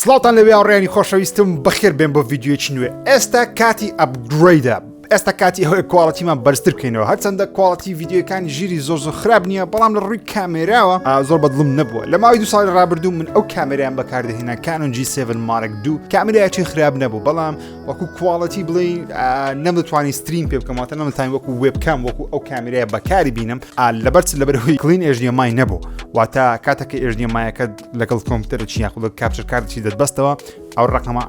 سڵاوتان لەوێ ئاڕێنی خۆشەویستم بەخێر بێن بۆ ڤیدیۆیەکی نوێ ئێستا کاتی ئەپگرێدە ئێستا کاتی ئەوەیە کواڵەتیمان بەرزتر بکەینەوە هەرچەندە کواڵەتی ڤیدیۆکانی ژیری زۆر خراپ نییە بەڵام لە ڕووی کامێراوە زۆر بەدڵم نەبووە لە ماوەی 2 ساڵی ڕابردوو من ئەو کامێرایان بەکاردەهێنا کانون G7 Mark II کامێرایەکی خراپ نەبوو بەڵام وەکو کواڵەتی بڵێ نەمدەتوانی ستریم پێ بکەماتە نەمەتوانی وەکو وێبکام وەکو ئەو کامێرایە بەکاری بینم لەبەرەوەی کلین HDMI نەبوو واتە کاتەکە HDMI-یەکە لەگەڵ کۆمپیوتەرە چی یاخود کاپچر کارتی دەتبەستەوە ئەو ڕقەمە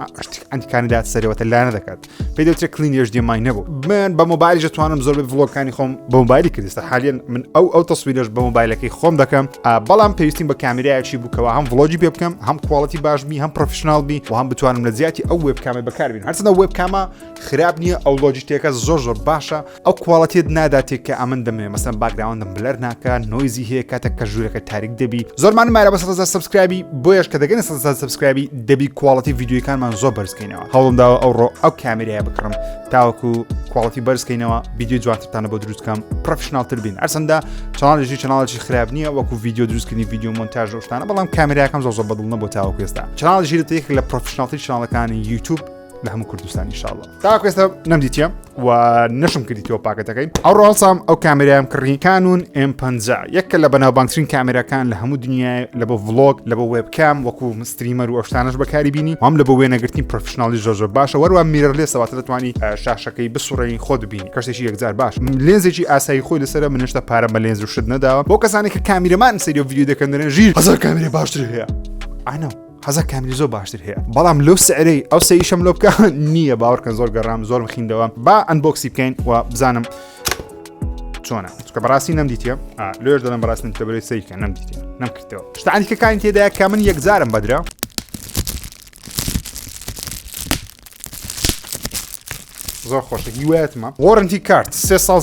ئەنتیکانیدات سەرەوەتە لا نەدەکات پێی دەوترێت کلین HDMI نەبوو من بە مۆبایلی دەتوانم زۆر ڤڵۆگەکانی خۆم بە مۆبایلی کردستە حالیان من ئەو تەسویرەش بە مۆبایلەکەی خۆم دەکەم بەڵام پێویستیم بە کامێرایەکی بووکەوە هەم ڤڵۆگی پێ بکەم هەم کواڵەتی باش بی هەم پرۆفشنال بی و هەم بتوانم لە زیاتی ئەو وێبکامە بەکاربین هەرچەندە وێبکامە خراپ نییە ئەو لۆجیکتێکە زۆر باشە ئەو کواڵەتیت ناداتێت کە ئەمن دەمێ مەسەن باکگراوندم بلەر ناکە نۆیزی هەیە کاتە کە ژوورەکە تاریک دەبی زۆرمان مارە بە 100,000 سبسکرایبی بۆیش کە دەگەنە 100,000 سبسکرایبی دەبی کواڵەتی ڤیدیۆکانمان زۆر بەرزکەینەوە هەوڵمداوە ئەو کامێرایە بکڕم تاوەکو کواڵەتی بەرزکەینەوە ڤیدیۆ جوانترتانە بۆ دروستکەم پرۆفشنالتر بین هەرچەندە چەناڵێکی خراپ نییە وەکو ڤیدیۆ دروستکردنی ڤیدیۆ مۆنتاژ و شتانە بەڵام کامێرایەکەم زۆر بەدڵ نەبوو تاوەکو ئێستا چەناڵێکی یەک لە پرۆفشنالتری چەناڵەکانی یوتیوب لە هەموو کوردستان ئینشاءالله تاوەکو ئێستا نەمدیتیە و نەشم کردیتەوە پاکەتەکەی ئەو ڕۆڵسام ئەو کامێرایم کڕی کانون M50 یەکە لە بەناوبانگترین کامێراکان لە هەموو دنیای لە بۆ ڤڵۆگ لە بۆ وێبکام وەکو ستریمەر و ئەشتانش بەکاری بینی هەم لە بۆ وێنەگرتنی پرۆفشنالی زۆر باشە وەروە میرەرلێسەوە دەتوانی شاشەکەی بسوڕێنی خۆت ببینی کەشتێکی یەکجار باش لێنزێکی ئاسایی خۆی لەسەر منشتە پارە بە لێنز و شت نەداوە بۆ کەسانی کە کامیرەمان سەری ڤیدیۆ دەکەن ژیر هەزار کامێرە باشتر هەیە هەزار کامیری زۆر باشتر هەیە بەڵام لەو سعرەی ئەو سەیشەم لۆ بکە نییە باوەڕکەن زۆر گەڕام زۆر مخیندەوە با ئەنبۆکسی بکەین و بزانم چۆنە چکە بەڕاستی نەمدیتیە لێش دەڵم بەڕاستن تەبەرەی سەیکە نەمدیتە نەمکردەوە شتانی کە کانی تێدایە کە من یەکجارم بەدرا زۆر خۆشە هیوایەتمە وۆرنتی کارت 3 ساڵ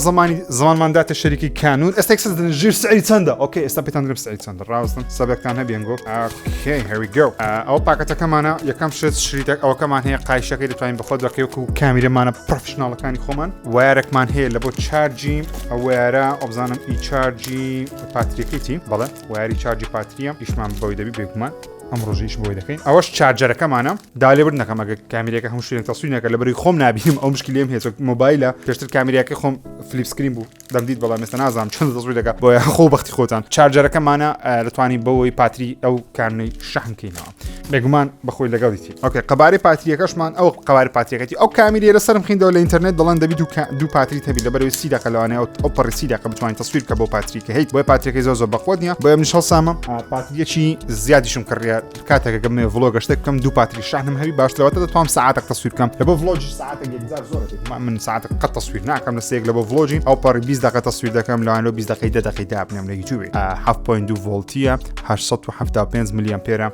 زمانمانداتە شەریکی کانون ئێستا سەدن ژیر سعری چەندە ئۆکێ ئێستا پێتان درم سعری چەندە ڕاستن سەبێکتان هەبێن گۆ ئۆکێ here we go ئەو پاکەتەکەمانە یەکەم شت شریتێک ئەوەکەمان هەیە قایشەکەی دەتوانین بەخۆت بەکەوەکو کامیرەمانە پرۆفشناڵەکانی خۆمان وایرێکمان هەیە لە بۆ چارجی ئەو وایرە ئەو بزانم ئی چارجی پاتریەکەیتی بەڵێ وایری چارجی پاتریە ئیشمان بۆی دەبی بێگومان ئەم ڕۆژیش بۆی دەکەین ئەوەش چارجەرەکەمانە دالێبر نەکەم ئەگە کامیرەکە هەموو شوێنێک تەسویرنەکە لەبەری خۆم نبینم ئەو مشکی لێم هێز مۆبایلە پێشتر کامیرەکەی خۆم فلیپ سکرین بوو دەمدیت بەڵام ئێستا نازانم چەند تەسویر دەکات بۆیە خۆ بەختی خۆتان چارجەرەکەمانە دەتوانین بەوەی پاتری ئەو کارنەی شەحن بکەینەوە بێگومان بەخۆی لەگەڵیتی ئۆکێ قەبارەی پاتریەکەشمان ئەو قەبارەی پاتریەکەتی ئەو کامیرە لەسەرم خوێندەوە لە ئینتەرنێت دەڵێن دەبی دوو پاتری هەبی لەبەرەوەی 30 دقیقە لەوانەیە ئەو پەڕی 30 دقیقە بتوانین تەسویر بکە بۆ پاتری کە هەیت بۆیە پاتریەکەی زۆر بەخۆت نییە بۆیە منیش هەڵسامە پاتریەکی زیادیشم کڕیا کاتێکە گەمێ ڤڵۆگە شتێک بکەم دوو پاتری شەحنم هەبی باشترەوەتە دەتوانم ساعاتێک تەسویر بکەم لە بۆ ڤڵۆگی ساعاتێک یەکجار زۆرە من ساعاتێک قەت تەسویر ناکەم لە سێک لە بۆ ڤڵۆگی ئەو پەڕی 20 دقیقە تەسویر دەکەم لەوانەوە 20 دقیقەی 10 دقیقەی دابنێم لە یوتیوبێ 7.2 ڤۆڵتیە 875 میلی ئەمپێرە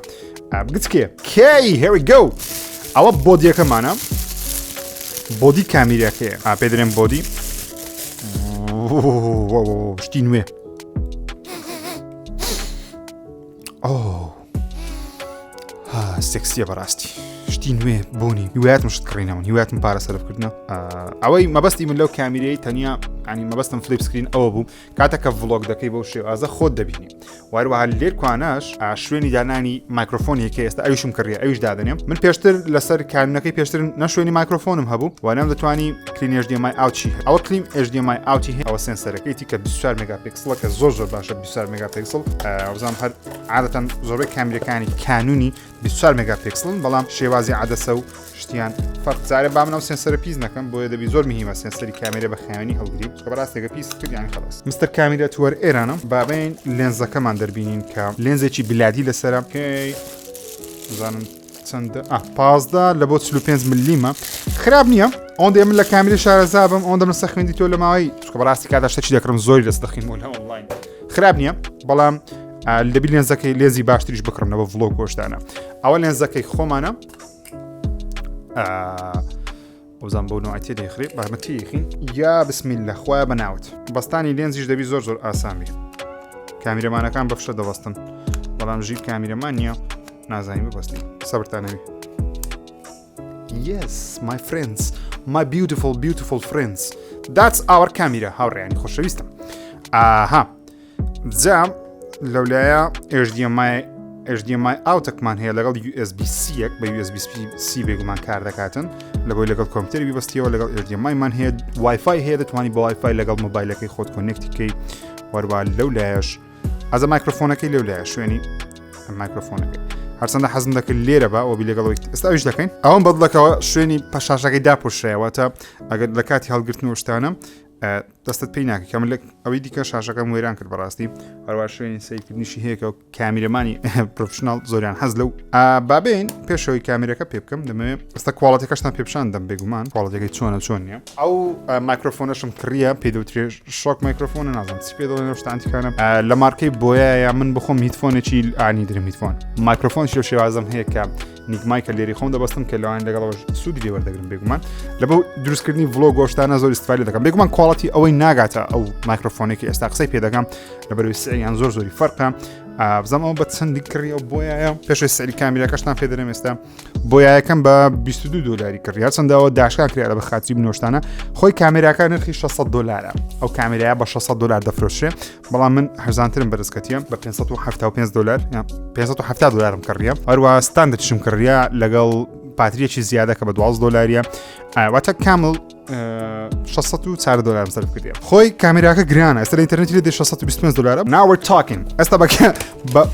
بگچکێ کێی here we go ئەوە بۆدیەکەمانە بۆدی کامیرەکەیە پێ دەرێن بۆدی شتی نوێ سێکسیە بەڕاستی شتی نوێ بوونی هیوایەتم شت کڕینەوە هیوایەتم پارە سەرفکردنە ئەوەی مەبەستی من لەو کامیرەی تەنیا ینی مەبەستم فلیپ سکرین ئەوە بوو کاتێککە ڤڵۆگ دەکەی بەو شێوازە خۆت دەبینی واروەها لێرکوانەش شوێنی دانانی مایکرۆفۆنیەکە ئێستا ئەویشم کڕیە ئەویش دادەنێم من پێشتر لەسەر کانونەکەی پێشتر نەشوێنی مایکرۆفۆنم هەبوو وانام دەتوانی کلین HDMI ئاوچی ئەوە کلیم HDMI ئاوتی هەیە ئەوە سنسەرەکەیتی کە 24 مگاپیکسڵە کە زۆر باشە 24 مگاپیکسڵ ئەوزان هەر عادەتەن زۆربەی کامیرەکانی کانونی 24 مگاپیکسڵن بەڵام شێوازی عادەسە و شتیان فەرقزارە بامنەوە سنسەرە پیس نەکەم بۆیە دەبی زۆر میهمە سنسەری کامێرە بە خەیانی هەڵگری بەڕاستێکە پیس کردیان خلاص مستەر کامیرە توەر ئێرانە بابین لێنزەکەمان دەربینین کە لێنزێکی بلادی لەسرە زانم چەندە 15 لە بۆ 45 ملیمە خراپ نییە ئەوەندە من لە کامیرە شارەزابم ئەوەندە من سەخوێندی تۆ لە ماوەی بەڕاستی کادا شتێکی دەکڕم زۆری دەست دەخینەوە لە ئۆنلاین خراپ نییە بەڵام دەبی لێنزەکەی لێنزی باشتریش بکڕمەوە ڤڵۆگ گۆشتانە ئەوە لێنزەکەی خۆمانە وزان بۆ نوعەتی دەیخڕێ بارمەتی یخین یا بسمیللە خۆیان بەناوت بەستانی لێنزیش دەبی زۆر ئاسان بێ کامیرەمانەکان بەفشە دەبەستن بەڵام ژیر کامیرەمان نییە نازانین ببەستی سەبرتانەوی Yes my friends my beautiful friends that's our camera هاوڕێیانی خۆشەویستم ئاها جام لەولایە HDMI HDMI ئاوتەکمان هەیە لەگەڵ USB-C بە USB-C بێگومان کار دەکاتن لە بۆی لەگەڵ کۆمپیوتەری بەستیەوە لەگەڵ HDMI-مان هەیە وایفای هەیە دەتوانانی بە وایفای لەگەڵ مۆبایلەکەی خۆت کۆنێکتیکەی وەروە لەو لایەش ئەزە مایکرۆفۆنەکەی لەو لایە شوێنی مایکرۆفۆنەکەی هەرچەندە حەزم دەکرد لێرە بە ئەوە لەگەڵەوەی ئێستا ئەوش دەکەین ئەوم بەدڵەکەەوە شوێنی پەشاشەکەی داپۆشرایەوەتە ئەگەر لە کاتی هەڵگرتن شتانە دەستت پێی ناکە کەم ئەوەی دیکە شاشەکەم وێران کرد بەڕاستی هەروە شوێنی سیرکردنیشی هەیەکە و کامیرەمانی پرۆفشنال زۆریان حەز لەو بابین پێشەوەی کامیرەکە پێ بکەم دەمەوێت ئەستا کوواڵەتەکەشتان پێپشان دەم بێگومان کوواڵەتەکەی چۆن نیە ئەو مایکرۆفۆنەشم کڕیە پێدەوترێ شۆک مایکرۆفۆنە نازانم چی پێ دەڵێن شتانتیکانە لە مارکەی بۆیە من بخۆم هیتفۆنێکی ئانی درم هیتفۆن مایکرۆفۆن شێ شێوازم هەیە کە نیکمایکە لێری خۆم دەبەستم کە لەوان لەگەڵەوە سوودی لێوەردەگرم بێگومان لە بەو دروستکردنی ڤلۆگ گۆشتانە زۆر استفادە دەکەم بێگومان کوواڵەتی ئەوەی ناگاتە ئەو مایکرۆفۆنێکی ئێستا قسەی پێ دەکەم لەبەروی سعیان زۆری فەرقە بزەم ئەو بە چەندی کڕی ئەو بۆیە پێشوی سەری کامیرەکەشتان پێ دەرێم ئێستا بۆیەکەم بە 22 دلاری کڕی هەرچەندەوە داشکا کرێرە بە خاطری بنۆشتانە خۆی کامێراکە نرخی 600 دلارە ئەو کامێرایە بە 600 دلار دەفرۆشێ بەڵام من هەرزانترم بەرزکەتیە بە 575 دلار 570 دلارم کڕیە هەروە ستاندردشم کڕیە لەگەڵ پاتریەکی زیادە کە بە 12 دلاریە واتە کامل 640 دلار صرف کردی خۆی کامێراکە گرانە ئێستا لە ئینتەرنێتی لێ 625 دلارە now we're talking ئێستا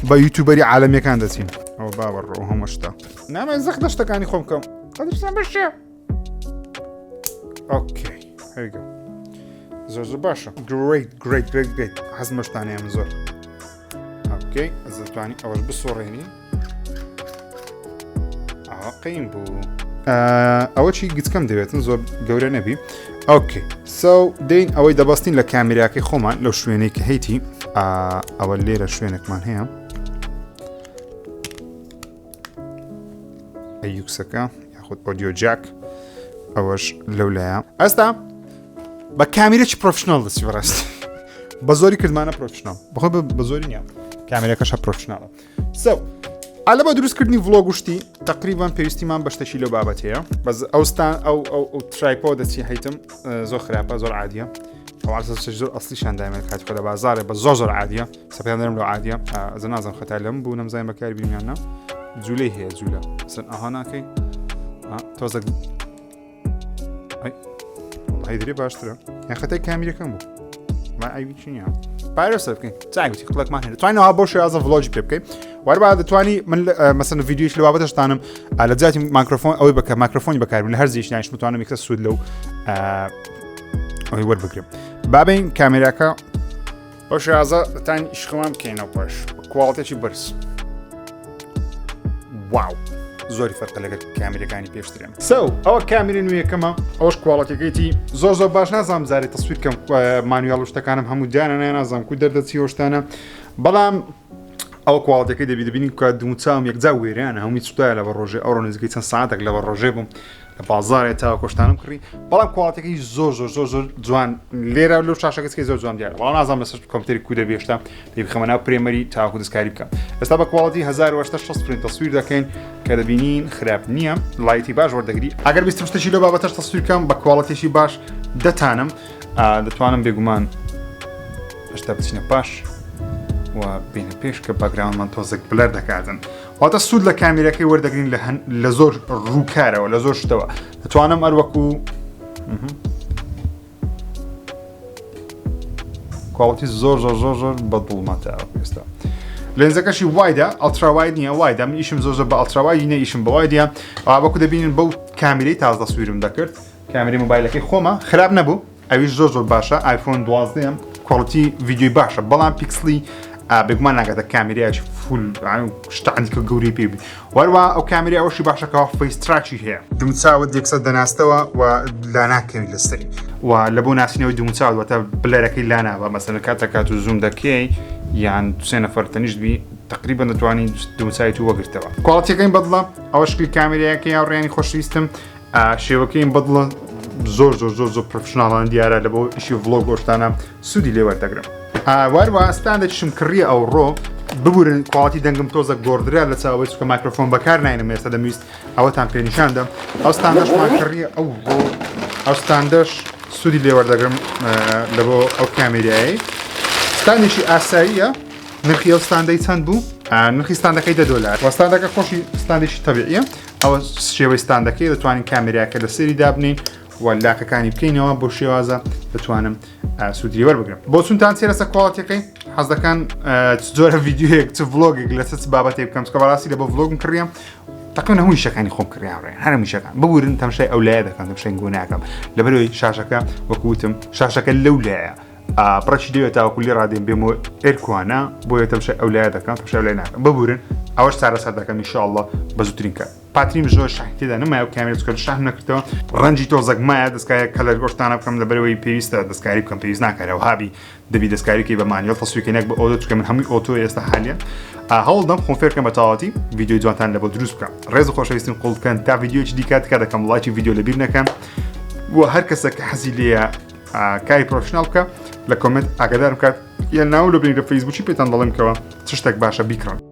بە یوتیوبەری عالەمیەکان دەچین ئەوە باوەڕۆ هەموو شتە نامە زەخ دەشتەکانی خۆم بکەم قەدرشتان بەشێ اوكي here we go زۆر باشە great حەزمە شتانەیەم زۆر اوكي ئەزتوانی ئەوەش بسۆڕێنی قیم بوو ئەوە چی گچکەم دەوێتن زۆر گەورە نەبی ئۆکێ سو دەین ئەوەی دەبەستین لە کامێراکەی خۆمان لەو شوێنەی کە هەیتی ئەوە لێرە شوێنێکمان هەیە ئەیوکسەکە یاخود ئۆدیۆ جاک ئەوەش لەو لایە ئەستا بە کامیرێکی پرۆفشنال دەچی بەڕاستی بە زۆری کردمانە پرۆفشنال بەخۆ بە زۆری نییە کامێراکەشە پرۆفشنالە سو ئالە بە دروستکردنی ڤلۆگ وشتی تقریبان پێویستیمان بە شتێکی لەو بابەتەیە بەس ئەوستان ئەو ترایپۆ دەچی هەیتم زۆر خراپە زۆر عادیە زۆر ئەسلیشان دایمێت کاتیکە لە بازارێ بە زۆر عادیە سەپیان دەرم لەو عادیە ئەزە نازم خەتا لەم بوو نەمزای بەکاری بینیانە جوولەی هەیە جوولە سن ئەها ناکەی تۆزە هەیدرێ باشترە یان خەتای کامیرەکەم بوو ئایوی چینە پایرۆسە بکەین چاگوتی قڵکمان هێنێت توانینەوە بۆ شێوازە ڤلۆگی پێ بکەین وەربا دەتوانی من مەسەن ڤیدیۆیش لە بابەتەشتانم لە جاتی مایکرۆفۆن ئەوەی بکە مایکرۆفۆنی بەکاربن لە هەر زیشنایش بتوانم یەکسە سوود لەو ئەوەی وەربگرم بابین کامێراکە بۆ شێوازە دەتوانین ئیشخەمان بکەینەوە پاش کوواڵیتێکی بەرز واو زۆری فەرقە لەگەڵ کامێرەکانی پێشترێن ئەوە کامێرە نوێیەکەمە ئەوەش کوواڵەتەکەیەتی زۆر باش نازانم زارێ تەسویر کەم مانویاڵ شتەکانم هەموو دیانە نازانم کوی دەردەچی شتانە بەڵام ئەو کوواڵەتەکەی دەبینی کە دووچاوم یەکجا وێرانە هەمووی چتایە لە بە ڕۆژێ ئەوڕۆ نزیکەی چەند ساعتێک لە بە ڕۆژێ بووم لە بازارێت تا کۆشتانم کڕی بەڵام کوواڵەتەکەی زۆر جوان لێرە لەو شاشەکەسکەی زۆر جوان دیارە بەڵام نازانم لەسەر کۆمپیوتەری کوی دەبێشتا دەبخەمە ناو پرێمەری تاوەکو دەستکاری بکەم ئێستا بە کوواڵەتی 1860 فریم تەسویر دەکەین کە دەبینین خراپ نییە لایتی باش وەردەگری ئەگەر بیستم شتێکی لەو بابەتەش تەسویر بکەم بە کوواڵەتێکی باش دەتانم دەتوانم بێگومان هەشتا بچینە پاش و بینە پێش کە باگراوندمان تۆزێک بلەر دەکاتن واتە سوود لە کامێرەکەی وەردەگرین لە زۆر ڕووکارەوە لە زۆر شتەوە دەتوانم هەروەکو کوواڵیتی زۆر بەدڵماتەوە ئێستا لێنزەکەشی وایدا ئەڵتراواید نییە وایدا من ئیشم زۆر بە ئەڵتراوای نە ئیشم بە وایدە وەکو دەبینین بەو کامێرەی تاز دەسویرم دەکرد کامێرەی مۆبایلەکەی خۆمە خراپ نەبوو ئەویش زۆر باشە ئایفۆن 12 کوواڵیتی ڤیدیۆی باشە بەڵام پیکسلی بێگومان ناگاتە کامێرایکی فول شتانیکە گەوری پێبی وەروە ئەو کامێرە ئەوەشی باشەکەەوە فەیستراکی هەیە دومچاوت یەکسە دەناستەوە و لا ناکەوی لەسەری و لە بۆ ناسینەوەی دومچاوت واتە بلەرەکەی لانا بە مەسەن کات و زوم دەکەی یان سێ نەفەر تەنیشت بی تقریبا دەتوانین دومچاوی تو وەگرتەوە کوواڵیتیەکەی بەدڵە ئەوە شکلی کامێرەیەکە یاڕێنی خۆشویستم شێوەکەیم بەدڵە زۆر پرۆفشناڵان دیارە لە بۆ ئیشی ڤلۆگ گۆشتانە سوودی لێ وەردەگرم وەروە ئەستاندێکشم کڕیە ئەو ڕۆ ببورن کوواڵیتی دەنگم تۆزە گۆڕدرا لە چاوەی چکە مایکرۆفۆن بەکار ناینم ئێستا دەمویست ئەوەتان پێنیشاندەم ئەو ستاندەشمان کڕیە ئەو ڕۆ ئەو ستاندەش سوودی لێ وەردەگرم لە بۆ ئەو کامێرایی ستاندێکی ئاساییە نرخی ئەو ستاندەی چەند بوو نرخی ستاندەکەی $10 وەستاندەکە خۆشی ستاندێکی تەبیعیە ئەوە شێوەی ستاندەکەی دەتوانین کامێراکە لە سەری دابنین و لاکەکانی بکەینەوە بۆ شێوازە دەتوانم سوودری وەربگرم بۆ چونتان چێرەسە کواڵەتەکەی حەز دەکەن زۆرە ڤیدیۆیەک چ ڤلۆگێک لەسەر بابەتێ بکەم چکە بەڕاستی لە بۆ ڤلۆگم کڕیام تقریبا هەمووی شەکانی خۆم کڕیاڕێن هەرمی شەکان ببورن تەمشای ئەو لایە دەکەن تەمشای گۆ ناکەم لەبەرەوەی شاشەکە وەکوتم شاشەکە لەو لایە پڕەشی دەوێت تاوەکولی ڕادێن بێمەوە ئێرکوانە بۆیە تەمشای ئەو لایە دەکەم تەمشای ئەو لای ناکەم ببورن ئەوەش چارەسەر دەکەم ئینشاءالله بە زووترین کار پاتریم زۆر شاهێدا نمایە و کامێرە چکە شاح نەکردەوە ڕەنجی تۆزەکمایە دەستکایە کەلەر گۆشتانە بکەم لەبەرەوەی پێویستە دەستکاری بکەم پێویست ناکارەوە هابی دەبی دەستکاریکەی بە مانیۆ تەسویرکەنێک بە ئۆتۆ چکە من هەمووی ئۆتۆ ئێستا حالیە هەوڵ دەم خۆم فێرکەم بە تەواوەتی ڤیدیۆی جوانتان لە بۆ دروست بکەم ڕێز و خۆشەویستم قوڵ بکەن تا ڤیدیۆیەکی دیکە دەکەم لایکی ڤیدیۆ لەبیر نەکەن و هەر کەسێک کە حەزی لێیە کاری پرۆفشنال بکە لە کۆمنت ئاگادارم کات یا ناو لە بنیرە فەیسبوکی پێتان دەڵێم کەوە چ شتێک باشە بیکڕن